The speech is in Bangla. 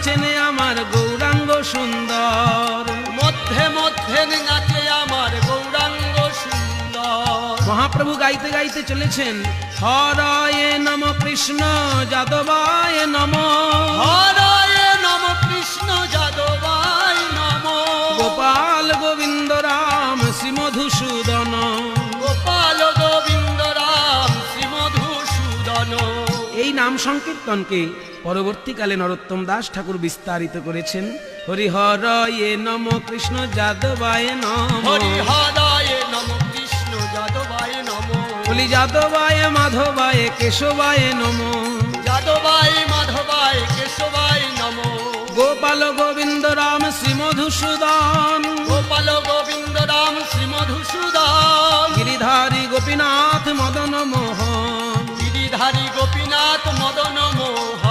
নাচেন আমার গৌরাঙ্গ সুন্দর, মধ্যে মধ্যে নাচে আমার গৌরাঙ্গ সুন্দর। মহাপ্রভু গাইতে গাইতে চলেছেন হরায় নম কৃষ্ণ যাদবায় নম, হরায় নম কৃষ্ণ যাদবায় নম, গোপাল গোবিন্দ রাম শ্রী মধুসূদন, গোপাল গোবিন্দ রাম শ্রী মধুসূদন। এই নাম সংকীর্তনকে পরবর্তীকালে নরোত্তম দাস ঠাকুর বিস্তারিত করেছেন। হরিহরায় নম কৃষ্ণ যাদবায় নম, হরিহরায় নম কৃষ্ণ যাদবায় নম, বলি যাদবায় মাধবায় কেশবায় নম, যাদবায় মাধবায় কেশবায় নম, গোপাল গোবিন্দ রাম শ্রী মধুসূদন, গোপাল গোবিন্দ রাম শ্রী মধুসূদন, গিরিধারী গোপীনাথ মদন মোহন, গিরিধারী গোপীনাথ মদন মোহন।